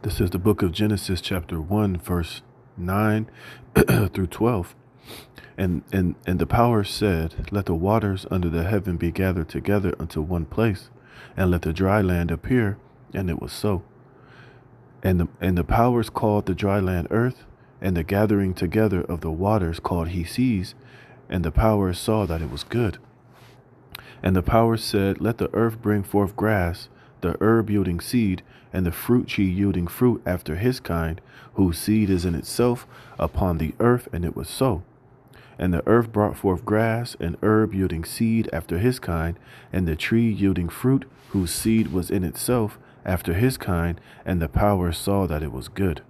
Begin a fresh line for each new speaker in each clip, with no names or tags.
This is the book of Genesis, chapter 1, verse 9 through 12. And the power said, let the waters under the heaven be gathered together unto one place, and let the dry land appear. And it was so. And the powers called the dry land earth, and the gathering together of the waters called he seas. And the powers saw that it was good. And the powers said, let the earth bring forth grass, the herb yielding seed, and the fruit tree yielding fruit after his kind, whose seed is in itself upon the earth. And it was so. And the earth brought forth grass, and herb yielding seed after his kind, and the tree yielding fruit, whose seed was in itself after his kind. And the powers saw that it was good.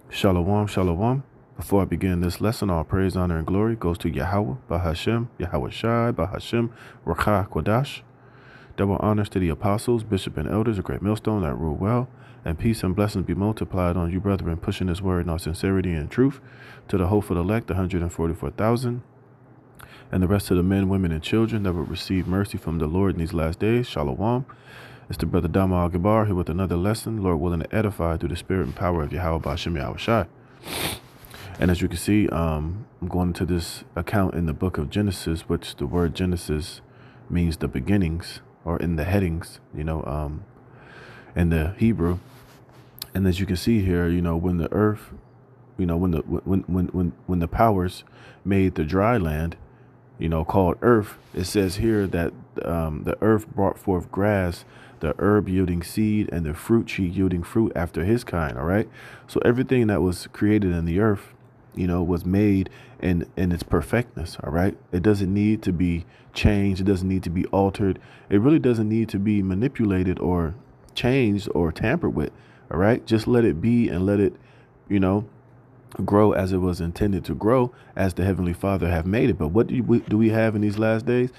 Shalom, shalom. Before I begin this lesson, all praise, honor, and glory goes to Yahweh, Bahashem, Yahweh Shai, Bahashem, Rakah Kodash. Double honors to the apostles, bishop, and elders, a great millstone that rule well, and peace and blessings be multiplied on you, brethren, pushing this word in all sincerity and truth, to the hopeful elect, 144,000, and the rest of the men, women, and children that will receive mercy from the Lord in these last days. Shalom. It's the brother Dama Al-Gabar here with another lesson, Lord willing to edify through the spirit and power of Yahweh Bahashem Yahweh Shai. And as you can see, I'm going into this account in the book of Genesis, which the word Genesis means the beginnings, or in the headings, in the Hebrew. And as you can see here, when the earth, when the powers made the dry land, called earth, it says here that the earth brought forth grass, the herb yielding seed, and the fruit tree yielding fruit after his kind. All right. So everything that was created in the earth, was made in its perfectness. All right. It doesn't need to be changed. It doesn't need to be altered. It really doesn't need to be manipulated or changed or tampered with. All right. Just let it be and let it, grow as it was intended to grow, as the Heavenly Father have made it. But what do we have in these last days?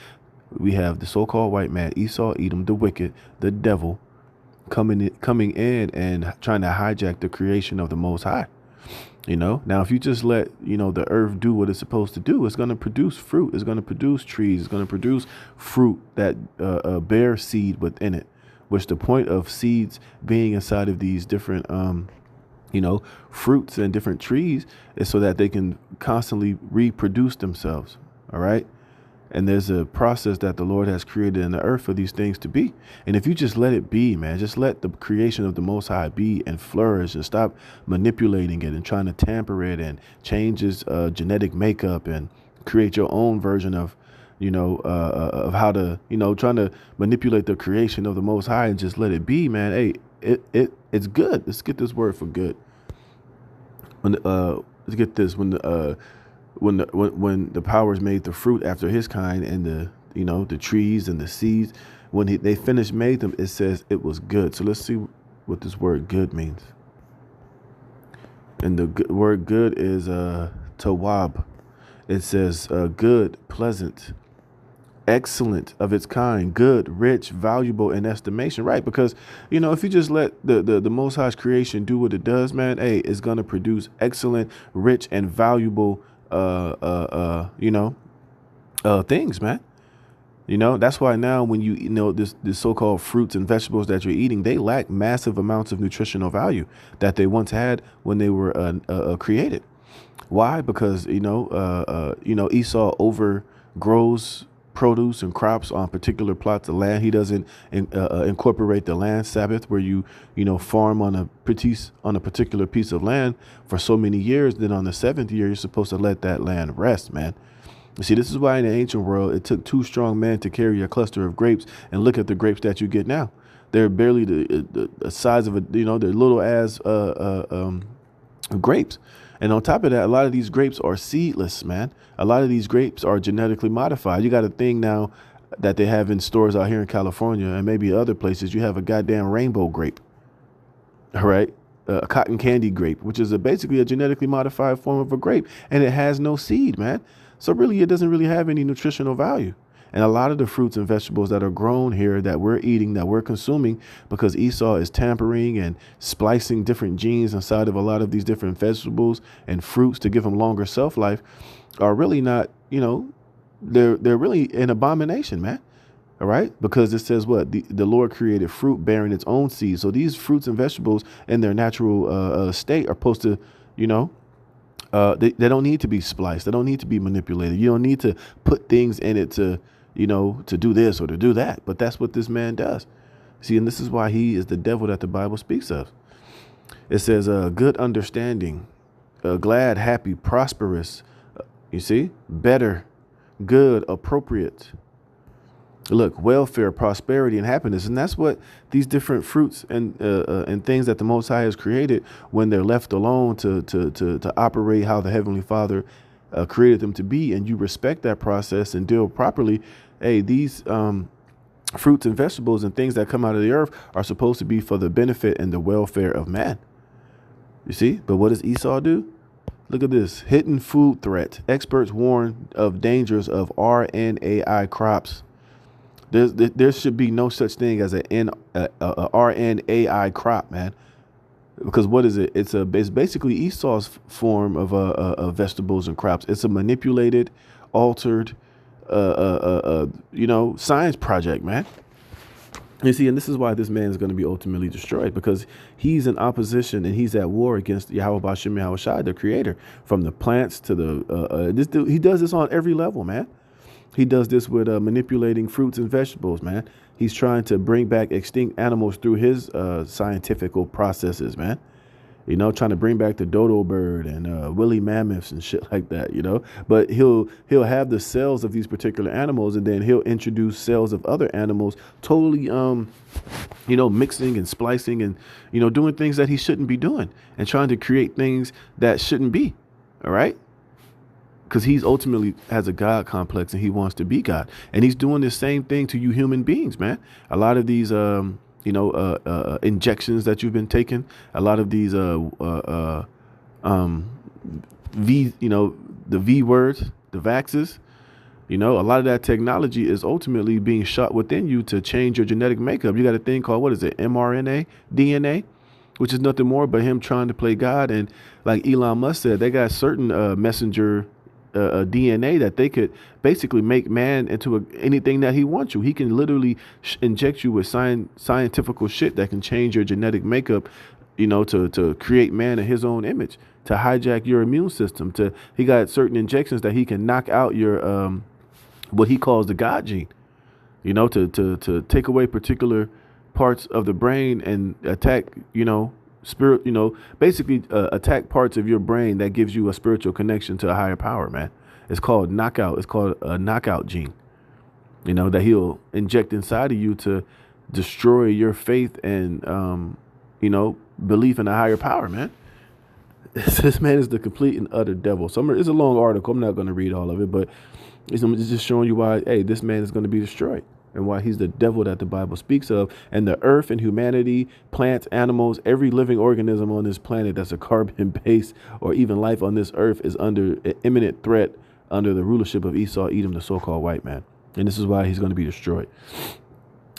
We have the so-called white man, Esau, Edom, the wicked, the devil, coming in and trying to hijack the creation of the Most High. Now, if you just let, the earth do what it's supposed to do, it's going to produce fruit. It's going to produce trees. It's going to produce fruit that bear seed within it, which the point of seeds being inside of these different, fruits and different trees is so that they can constantly reproduce themselves. All right. And there's a process that the Lord has created in the earth for these things to be. And if you just let it be, man, just let the creation of the Most High be and flourish, and stop manipulating it and trying to tamper it and change its genetic makeup and create your own version of, of how to, trying to manipulate the creation of the Most High, and just let it be, man. Hey, it's good. Let's get this word for good. Let's get this. When the powers made the fruit after his kind, and the trees and the seeds, when they finished made them, it says it was good. So let's see what this word good means. And the word good is tawab. It says good, pleasant, excellent of its kind, good, rich, valuable in estimation. Right? Because if you just let the Most High's creation do what it does, man, hey, it's gonna produce excellent, rich, and valuable things, man. That's why now when this so-called fruits and vegetables that you're eating, they lack massive amounts of nutritional value that they once had when they were created. Why? Because Esau overgrows produce and crops on particular plots of land. He doesn't incorporate the land Sabbath, where you farm on a particular piece of land for so many years. Then on the seventh year, you're supposed to let that land rest, man. You see, this is why in the ancient world, it took two strong men to carry a cluster of grapes. And look at the grapes that you get now. They're barely the size of they're little as grapes. And on top of that, a lot of these grapes are seedless, man. A lot of these grapes are genetically modified. You got a thing now that they have in stores out here in California and maybe other places. You have a goddamn rainbow grape. All right. A cotton candy grape, which is basically a genetically modified form of a grape. And it has no seed, man. So really, it doesn't really have any nutritional value. And a lot of the fruits and vegetables that are grown here that we're eating, that we're consuming, because Esau is tampering and splicing different genes inside of a lot of these different vegetables and fruits to give them longer shelf life, are really not, they're really an abomination, man. All right. Because it says what? The Lord created fruit bearing its own seed. So these fruits and vegetables in their natural state are supposed to, you know, they don't need to be spliced. They don't need to be manipulated. You don't need to put things in it to, you know, to do this or to do that. But that's what this man does. See, and this is why he is the devil that the Bible speaks of. It says good understanding, glad, happy, prosperous, you see, better, good, appropriate. Look, welfare, prosperity, and happiness. And that's what these different fruits and things that the Most High has created when they're left alone to operate how the Heavenly Father created them to be. And you respect that process and deal properly. Hey, these fruits and vegetables and things that come out of the earth are supposed to be for the benefit and the welfare of man. You see? But what does Esau do? Look at this. Hidden food threat. Experts warn of dangers of RNAi crops. There should be no such thing as a RNAi crop, man. Because what is it? It's basically Esau's form of vegetables and crops. It's a manipulated, altered, science project, man. You see, and this is why this man is going to be ultimately destroyed, because he's in opposition and he's at war against Yahweh B'Shem Yahweh Shai, the creator, from the plants to the this dude. He does this on every level, man. He does this with manipulating fruits and vegetables, man. He's trying to bring back extinct animals through his scientifical processes, man. You know, trying to bring back the dodo bird and woolly mammoths and shit like that, you know. But he'll have the cells of these particular animals, and then he'll introduce cells of other animals, totally, mixing and splicing and, doing things that he shouldn't be doing and trying to create things that shouldn't be. All right. Because he's ultimately has a God complex and he wants to be God. And he's doing the same thing to you human beings, man. A lot of these, injections that you've been taking, a lot of these, the V words, the vaxes, a lot of that technology is ultimately being shot within you to change your genetic makeup. You got a thing called, what is it? mRNA, DNA, which is nothing more but him trying to play God. And like Elon Musk said, they got certain messenger DNA that they could basically make man into anything that he wants you. He can literally inject you with scientific shit that can change your genetic makeup, to create man in his own image, to hijack your immune system. He got certain injections that he can knock out your what he calls the God gene, to take away particular parts of the brain and attack, spirit, basically attack parts of your brain that gives you a spiritual connection to a higher power, man. It's called knockout. It's called a knockout gene, that he'll inject inside of you to destroy your faith and, belief in a higher power, man. This man is the complete and utter devil. So it's a long article. I'm not going to read all of it, but it's just showing you why, hey, this man is going to be destroyed. And why he's the devil that the Bible speaks of. And the earth and humanity, plants, animals, every living organism on this planet that's a carbon base or even life on this earth is under imminent threat under the rulership of Esau, Edom, the so-called white man. And this is why he's going to be destroyed.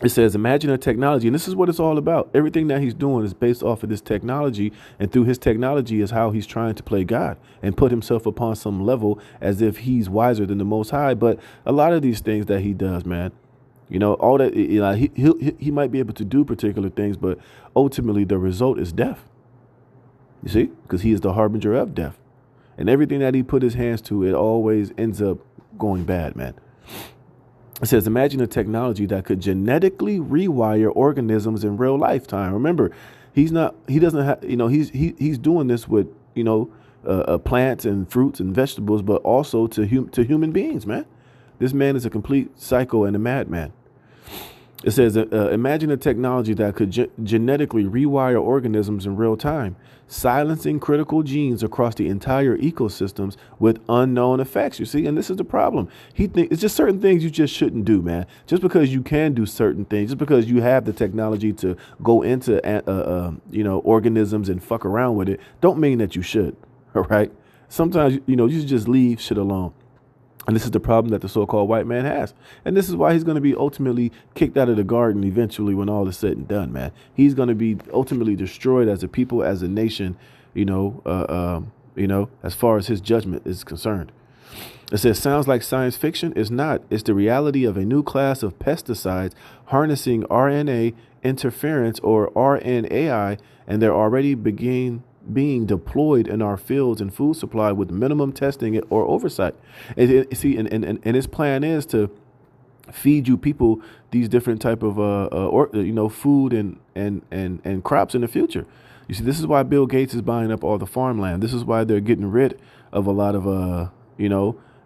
It says, imagine a technology. And this is what it's all about. Everything that he's doing is based off of this technology. And through his technology is how he's trying to play God and put himself upon some level as if he's wiser than the Most High. But a lot of these things that he does, man, all that, he might be able to do particular things, but ultimately the result is death. You see, because he is the harbinger of death, and everything that he put his hands to, it always ends up going bad, man. It says, imagine a technology that could genetically rewire organisms in real lifetime. Remember, he's doing this with, plants and fruits and vegetables, but also to human beings, man. This man is a complete psycho and a madman. It says, imagine a technology that could genetically rewire organisms in real time, silencing critical genes across the entire ecosystems with unknown effects. You see, and this is the problem. It's just certain things you just shouldn't do, man. Just because you can do certain things, just because you have the technology to go into, organisms and fuck around with it, don't mean that you should. All right. Sometimes, you should just leave shit alone. And this is the problem that the so-called white man has. And this is why he's going to be ultimately kicked out of the garden eventually when all is said and done, man. He's going to be ultimately destroyed as a people, as a nation, as far as his judgment is concerned. It says, sounds like science fiction. It's not. It's the reality of a new class of pesticides harnessing RNA interference, or RNAi, and they're already being deployed in our fields and food supply with minimum testing or oversight. And his plan is to feed you people these different type of food and crops in the future. You see, this is why Bill Gates is buying up all the farmland. This is why they're getting rid of a lot of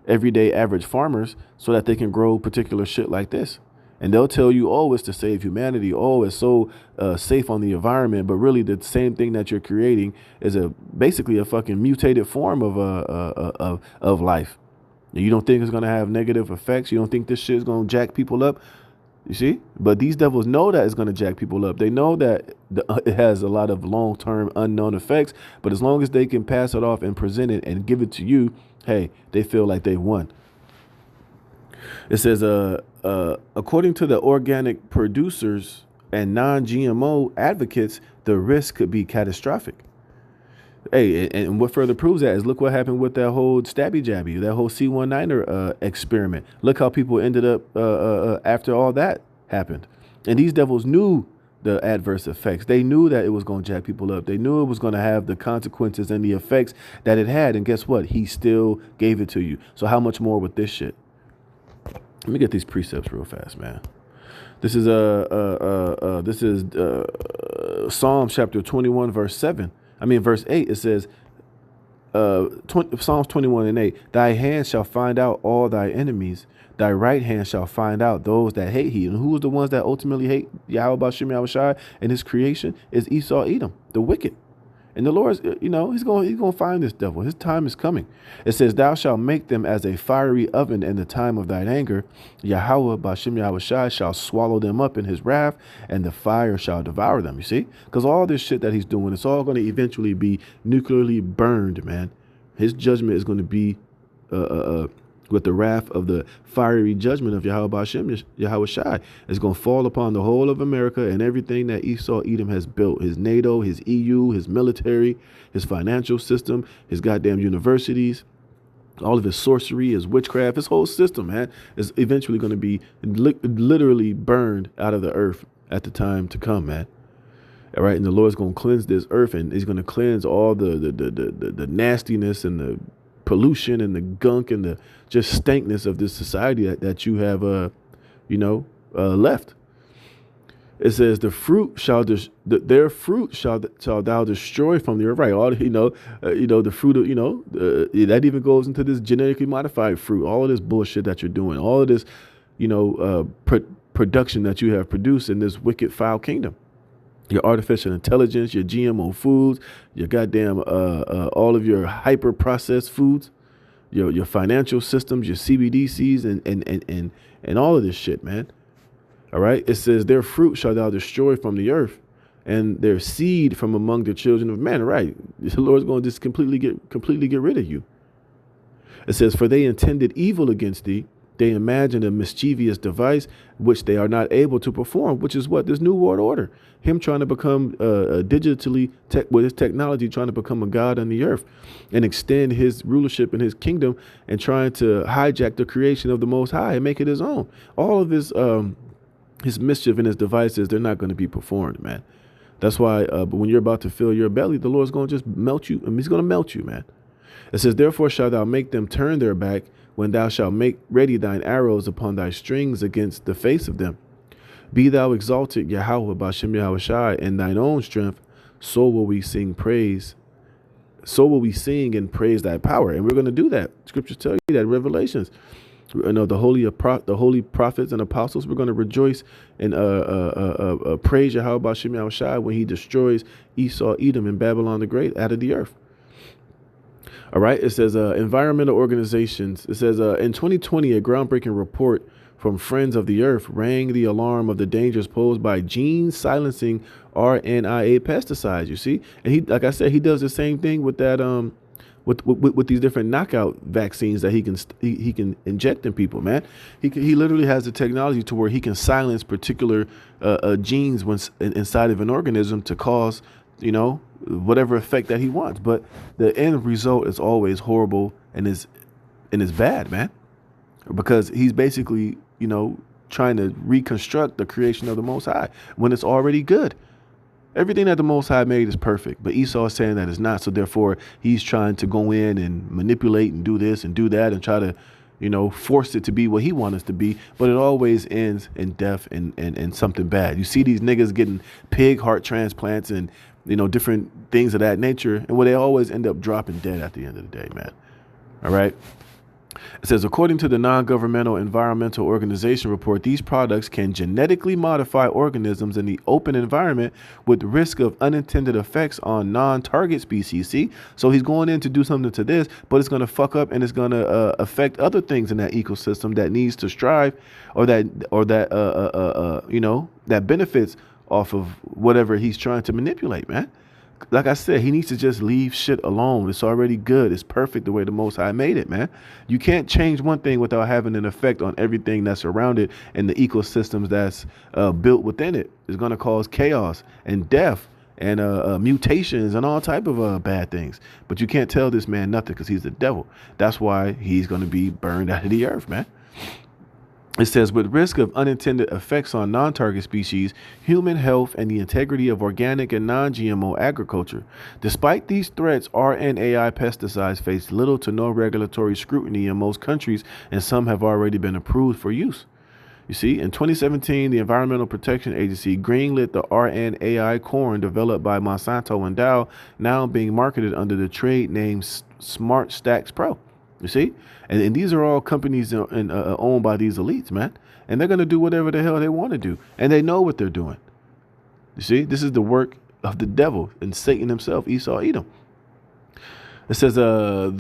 everyday average farmers, so that they can grow particular shit like this. And they'll tell you, oh, it's to save humanity. Oh, it's so safe on the environment. But really, the same thing that you're creating is basically a fucking mutated form of life. You don't think it's going to have negative effects? You don't think this shit is going to jack people up? You see? But these devils know that it's going to jack people up. They know that it has a lot of long-term unknown effects. But as long as they can pass it off and present it and give it to you, hey, they feel like they've won. It says, according to the organic producers and non-GMO advocates, the risk could be catastrophic. Hey, and what further proves that is look what happened with that whole stabby jabby, that whole C19er experiment. Look how people ended up after all that happened. And these devils knew the adverse effects. They knew that it was going to jack people up. They knew it was going to have the consequences and the effects that it had. And guess what? He still gave it to you. So how much more with this shit? Let me get these precepts real fast, man. This is Psalms chapter 21, verse 8. It says, Psalms 21 and 8, thy hand shall find out all thy enemies. Thy right hand shall find out those that hate he. And who is the ones that ultimately hate Yahweh Bashim Yahushai and his creation? Is Esau Edom, the wicked. And the Lord, he's going to find this devil. His time is coming. It says, thou shalt make them as a fiery oven in the time of thine anger. Yahweh Bashim Yahushai shall swallow them up in his wrath, and the fire shall devour them. You see? Because all this shit that he's doing, it's all going to eventually be nuclearly burned, man. His judgment is going to be with the wrath of the fiery judgment of Yahweh Bashim Yahushai. It's going to fall upon the whole of America and everything that Esau Edom has built. His NATO, his EU, his military, his financial system, his goddamn universities, all of his sorcery, his witchcraft, his whole system, man, is eventually going to be literally burned out of the earth at the time to come, man. All right. And the Lord's going to cleanse this earth, and he's going to cleanse all the nastiness and the pollution and the gunk and the just stankness of this society that you have, left. It says, their fruit shall thou destroy from the earth. Right. All, the fruit of, that even goes into this genetically modified fruit, all of this bullshit that you're doing, all of this, production that you have produced in this wicked, foul kingdom. Your artificial intelligence, your GMO foods, your goddamn all of your hyper processed foods, your financial systems, your CBDCs, and all of this shit, man. All right. It says, their fruit shall thou destroy from the earth, and their seed from among the children of men. Right. The Lord's going to just completely get rid of you. It says, for they intended evil against thee. They imagine a mischievous device which they are not able to perform, which is what? This new world order. Him trying to become digitally, with his technology, trying to become a god on the earth and extend his rulership and his kingdom, and trying to hijack the creation of the Most High and make it his own. All of his mischief and his devices, they're not going to be performed, man. That's why but when you're about to fill your belly, the Lord's going to just melt you. I mean, he's going to melt you, man. It says, therefore shalt thou make them turn their back, when thou shalt make ready thine arrows upon thy strings against the face of them. Be thou exalted, Yahweh Bashim Yahushai, in thine own strength, so will we sing praise. So will we sing and praise thy power. And we're going to do that. Scriptures tell you that in Revelations. The holy prophets and apostles, we're going to rejoice and praise Yahweh Bashim Yahushai when he destroys Esau Edom and Babylon the Great out of the earth. All right. It says environmental organizations. It says in 2020, a groundbreaking report from Friends of the Earth rang the alarm of the dangers posed by gene silencing RNAi pesticides. You see, and he, like I said, he does the same thing with that with these different knockout vaccines that he can inject in people. Man, he literally has the technology to where he can silence particular genes inside of an organism to cause whatever effect that he wants. But the end result is always horrible and is And it's bad, man, because he's basically, trying to reconstruct the creation of the Most High when it's already good. Everything that the Most High made is perfect, but Esau is saying that it's not. So therefore, he's trying to go in and manipulate and do this and do that and try to, force it to be what he wants it to be. But it always ends in death and something bad. You see these niggas getting pig heart transplants and, different things of that nature. And where they always end up dropping dead at the end of the day, man. All right. It says, according to the non-governmental environmental organization report, these products can genetically modify organisms in the open environment with risk of unintended effects on non-target species. See, so he's going in to do something to this, but it's going to fuck up and it's going to affect other things in that ecosystem that needs to strive that benefits off of whatever he's trying to manipulate, man. Like I said, he needs to just leave shit alone. It's already good. It's perfect the way the Most High made it, man. You can't change one thing without having an effect on everything that's around it and the ecosystems that's built within it. It's going to cause chaos and death and mutations and all type of bad things. But you can't tell this man nothing because he's the devil. That's why he's going to be burned out of the earth, man. It says, with risk of unintended effects on non-target species, human health, and the integrity of organic and non-GMO agriculture. Despite these threats, RNAi pesticides face little to no regulatory scrutiny in most countries, and some have already been approved for use. You see, in 2017, the Environmental Protection Agency greenlit the RNAi corn developed by Monsanto and Dow, now being marketed under the trade name Smart Stacks Pro. You see, and these are all companies owned by these elites, man. And they're going to do whatever the hell they want to do. And they know what they're doing. You see, this is the work of the devil and Satan himself, Esau Edom. It says the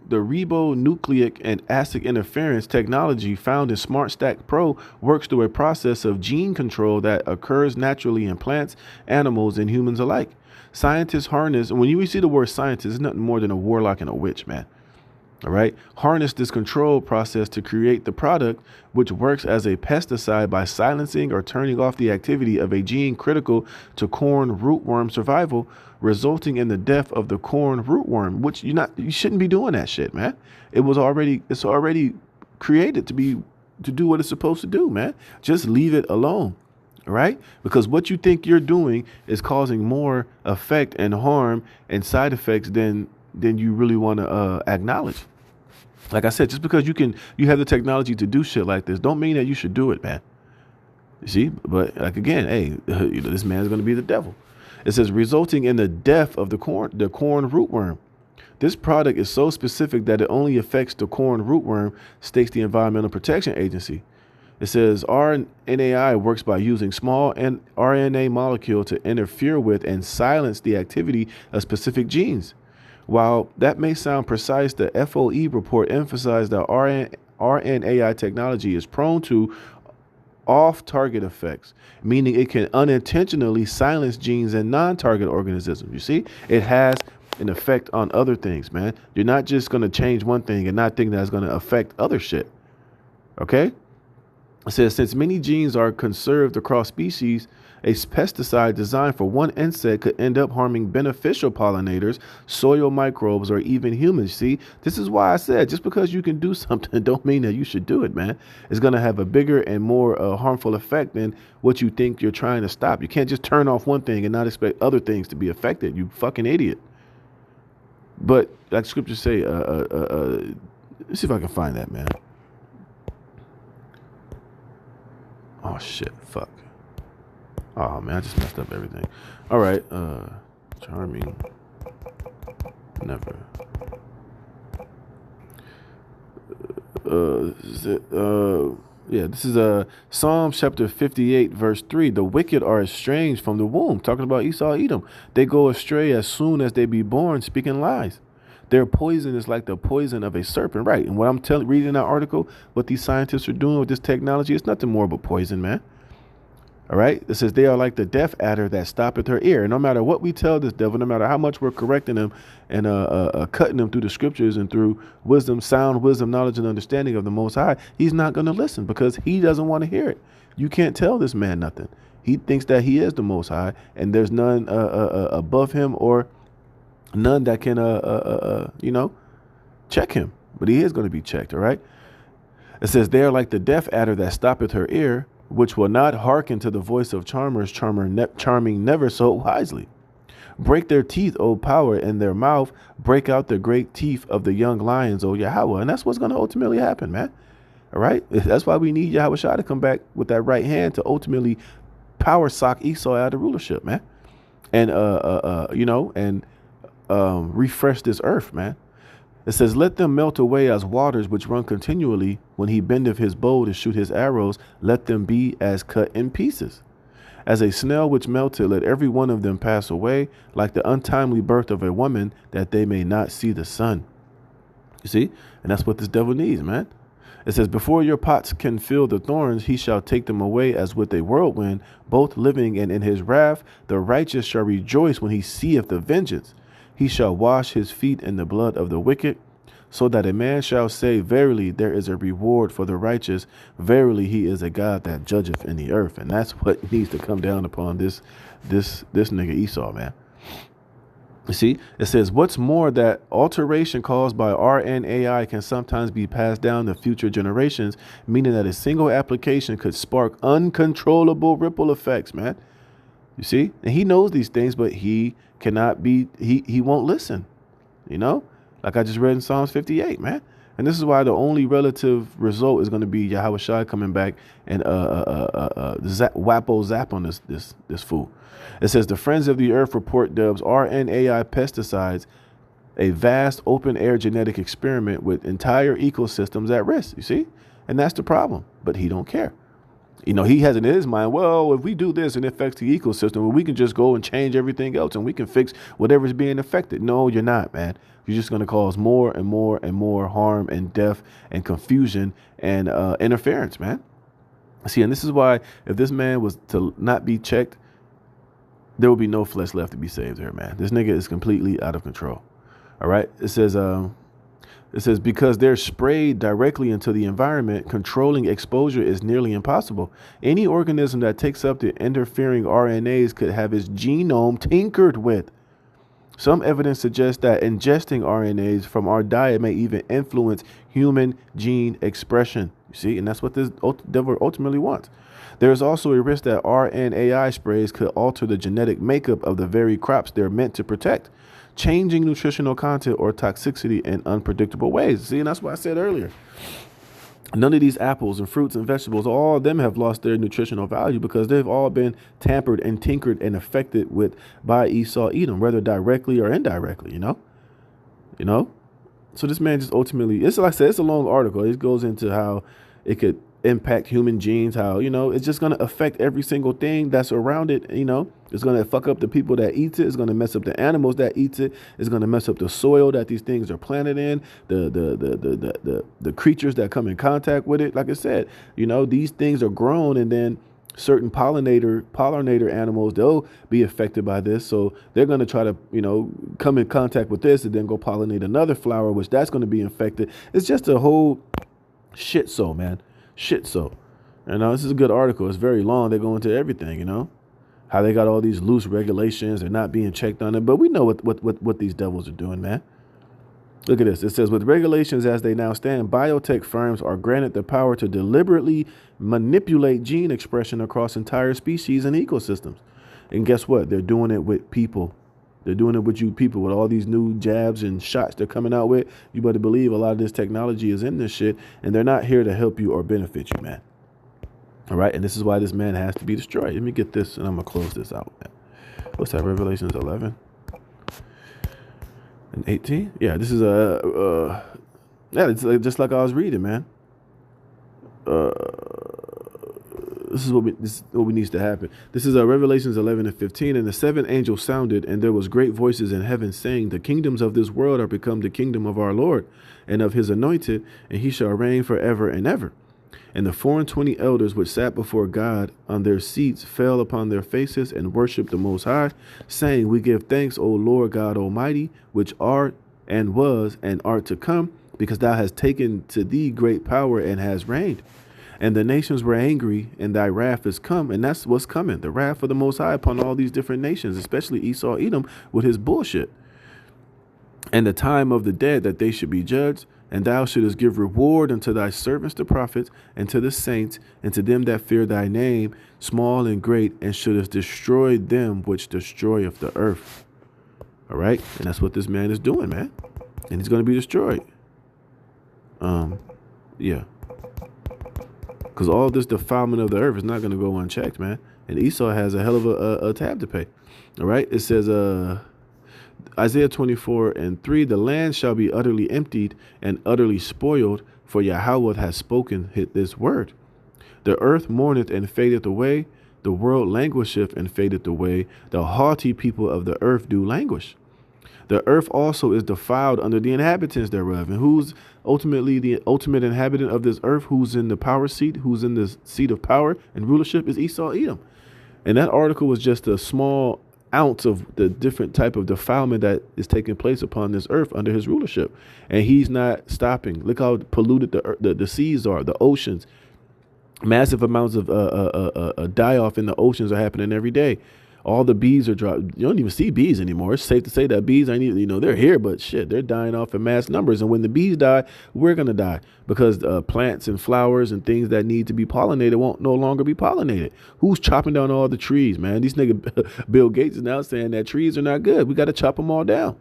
ribonucleic and acid interference technology found in SmartStack Pro works through a process of gene control that occurs naturally in plants, animals, and humans alike. Scientists harness, and when you see the word scientist, it's nothing more than a warlock and a witch, man. All right. Harness this control process to create the product, which works as a pesticide by silencing or turning off the activity of a gene critical to corn rootworm survival, resulting in the death of the corn rootworm, which you shouldn't be doing that shit, man. It's already created to do what it's supposed to do, man. Just leave it alone. All right. Because what you think you're doing is causing more effect and harm and side effects than you really want to acknowledge. Like I said, just because you have the technology to do shit like this, don't mean that you should do it, man. You see, but like again, hey, this man's going to be the devil. It says resulting in the death of the corn rootworm. This product is so specific that it only affects the corn rootworm, states the Environmental Protection Agency. It says RNAi works by using small RNA molecule to interfere with and silence the activity of specific genes. While that may sound precise, the FOE report emphasized that RNAi technology is prone to off-target effects, meaning it can unintentionally silence genes in non-target organisms. You see, it has an effect on other things, man. You're not just going to change one thing and not think that's going to affect other shit. Okay? It says, since many genes are conserved across species, a pesticide designed for one insect could end up harming beneficial pollinators, soil microbes, or even humans. See, this is why I said just because you can do something don't mean that you should do it, man. It's going to have a bigger and more harmful effect than what you think you're trying to stop. You can't just turn off one thing and not expect other things to be affected. You fucking idiot. But like scriptures say, let's see if I can find that, man. Oh, shit. Fuck. Oh, man, I just messed up everything. All right. Charming. Never. This is Psalm chapter 58, verse 3. The wicked are estranged from the womb. Talking about Esau, Edom. They go astray as soon as they be born, speaking lies. Their poison is like the poison of a serpent, right? And what I'm reading in that article, what these scientists are doing with this technology, it's nothing more but poison, man. All right. It says they are like the deaf adder that stoppeth her ear. And no matter what we tell this devil, no matter how much we're correcting him and cutting him through the scriptures and through wisdom, sound wisdom, knowledge, and understanding of the Most High, he's not going to listen because he doesn't want to hear it. You can't tell this man nothing. He thinks that he is the Most High and there's none above him or none that can, check him. but he is going to be checked. All right. It says, they are like the deaf adder that stoppeth her ear, which will not hearken to the voice of charmers, charming never so wisely. Break their teeth, O power, in their mouth. Break out the great teeth of the young lions, O Yahweh. And that's what's going to ultimately happen, man. All right. That's why we need Yahweh Shah to come back with that right hand to ultimately power sock Esau out of rulership, man. And, refresh this earth, man. It says, let them melt away as waters which run continually. When he bendeth his bow to shoot his arrows, let them be as cut in pieces. As a snail which melted, let every one of them pass away, like the untimely birth of a woman, that they may not see the sun. You see? And that's what this devil needs, man. It says, before your pots can fill the thorns, he shall take them away as with a whirlwind, both living and in his wrath. The righteous shall rejoice when he seeth the vengeance. He shall wash his feet in the blood of the wicked, so that a man shall say, verily, there is a reward for the righteous. Verily, he is a God that judgeth in the earth. And that's what needs to come down upon this nigga Esau, man. You see, it says, what's more, that alteration caused by RNAi can sometimes be passed down to future generations, meaning that a single application could spark uncontrollable ripple effects, man. You see, and he knows these things, but he cannot be, he won't listen, you know, like I just read in Psalms 58, man. And this is why the only relative result is going to be Yahweh Shai coming back and zap on this fool. It says, the friends of the earth report Dubs RNAi pesticides, a vast open air genetic experiment with entire ecosystems at risk. You see, and that's the problem. But he don't care. You know, he has in his mind, well, if we do this and it affects the ecosystem, well, we can just go and change everything else and we can fix whatever's being affected. No, you're not, man. You're just going to cause more and more and more harm and death and confusion and interference, man. See, and this is why if this man was to not be checked, there will be no flesh left to be saved here, man. This nigga is completely out of control. All right. It says, because they're sprayed directly into the environment, controlling exposure is nearly impossible. Any organism that takes up the interfering RNAs could have its genome tinkered with. Some evidence suggests that ingesting RNAs from our diet may even influence human gene expression. You see, and that's what this devil ultimately wants. There is also a risk that RNAi sprays could alter the genetic makeup of the very crops they're meant to protect, changing nutritional content or toxicity in unpredictable ways. See, and that's what I said earlier. None of these apples and fruits and vegetables, all of them have lost their nutritional value because they've all been tampered and tinkered and affected with by Esau Edom, whether directly or indirectly, you know? So this man just ultimately, it's like I said, it's a long article. It goes into how it could impact human genes, how, you know, it's just going to affect every single thing that's around it. You know, it's going to fuck up the people that eat it. It's going to mess up the animals that eat it. It's going to mess up the soil that these things are planted in, the creatures that come in contact with it. Like I said, you know, these things are grown, and then certain pollinator animals, they'll be affected by this. So they're going to try to, you know, come in contact with this and then go pollinate another flower, which that's going to be infected. It's just a whole shit show, man. Shit so. You know, this is a good article. It's very long. They go into everything, you know, how they got all these loose regulations. They're not being checked on it. But we know what these devils are doing, man. Look at this. It says, with regulations as they now stand, biotech firms are granted the power to deliberately manipulate gene expression across entire species and ecosystems. And guess what? They're doing it with people. They're doing it with you people, with all these new jabs and shots they're coming out with. You better believe a lot of this technology is in this shit, and they're not here to help you or benefit you, man. All right. And this is why this man has to be destroyed. Let me get this, and I'm going to close this out, man. What's that? Revelations 11 and 18. Yeah, this is it's just like I was reading, man. This is what needs to happen. This is Revelations 11 and 15. And the seventh angel sounded, and there was great voices in heaven saying, the kingdoms of this world are become the kingdom of our Lord and of his anointed, and he shall reign forever and ever. And the 24 elders which sat before God on their seats fell upon their faces and worshipped the Most High, saying, we give thanks, O Lord God Almighty, which art and was and art to come, because thou hast taken to thee great power and hast reigned. And the nations were angry, and thy wrath is come. And that's what's coming. The wrath of the Most High upon all these different nations, especially Esau Edom with his bullshit. And the time of the dead that they should be judged, And thou shouldest give reward unto thy servants the prophets, and to the saints, and to them that fear thy name, small and great, and shouldest destroy them which destroyeth the earth. All right? And that's what this man is doing, man. And he's going to be destroyed. Yeah. Because all this defilement of the earth is not going to go unchecked, man. And Esau has a hell of a tab to pay. All right? It says, Isaiah 24:3, the land shall be utterly emptied and utterly spoiled, for Yahweh has spoken this word. The earth mourneth and fadeth away. The world languisheth and fadeth away. The haughty people of the earth do languish. The earth also is defiled under the inhabitants thereof. And who's ultimately the ultimate inhabitant of this earth? Who's in the power seat? Who's in the seat of power and rulership is Esau, Edom. And that article was just a small ounce of the different type of defilement that is taking place upon this earth under his rulership. And he's not stopping. Look how polluted the seas are, the oceans. Massive amounts of die off in the oceans are happening every day. All the bees are dropped. You don't even see bees anymore. It's safe to say that bees ain't even, they're here, but shit, they're dying off in mass numbers. And when the bees die, we're going to die because plants and flowers and things that need to be pollinated won't no longer be pollinated. Who's chopping down all the trees, man? These nigga Bill Gates is now saying that trees are not good. We got to chop them all down.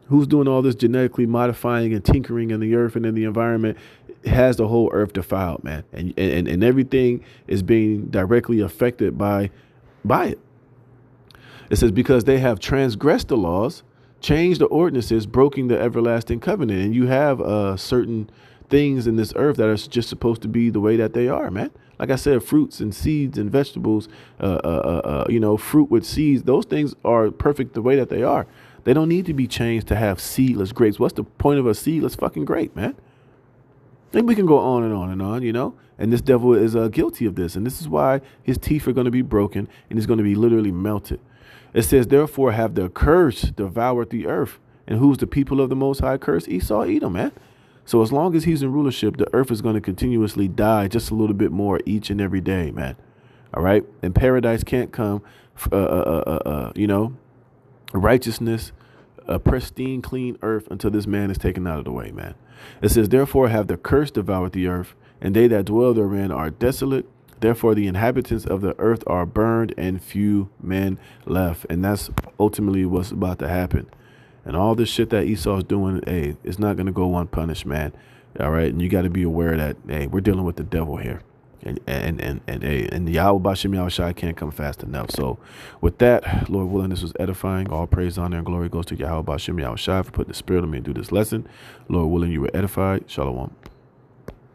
Who's doing all this genetically modifying and tinkering in the earth and in the environment? It has the whole earth defiled, man. And everything is being directly affected by it. It says, because they have transgressed the laws, changed the ordinances, broken the everlasting covenant. And you have certain things in this earth that are just supposed to be the way that they are, man. Like I said, fruits and seeds and vegetables, fruit with seeds, those things are perfect the way that they are. They don't need to be changed to have seedless grapes. What's the point of a seedless fucking grape, man? And we can go on and on and on, and this devil is guilty of this. And this is why his teeth are going to be broken and he's going to be literally melted. It says, therefore have the curse devoured the earth. And who's the people of the Most High curse? Esau, Edom, man. So as long as he's in rulership, the earth is going to continuously die just a little bit more each and every day, man. All right. And paradise can't come, righteousness, a pristine, clean earth until this man is taken out of the way, man. It says, therefore have the curse devoured the earth, and they that dwell therein are desolate. Therefore the inhabitants of the earth are burned, and few men left. And that's ultimately what's about to happen. And all this shit that Esau's doing, hey, it's not going to go unpunished, man. All right. And you got to be aware that, hey, we're dealing with the devil here. And Yahweh Bashem Yahushai can't come fast enough. So with that, Lord willing, this was edifying. All praise, honor, and glory goes to Yahweh Bashem Yahushai for putting the spirit on me to do this lesson. Lord willing, you were edified. Shalom.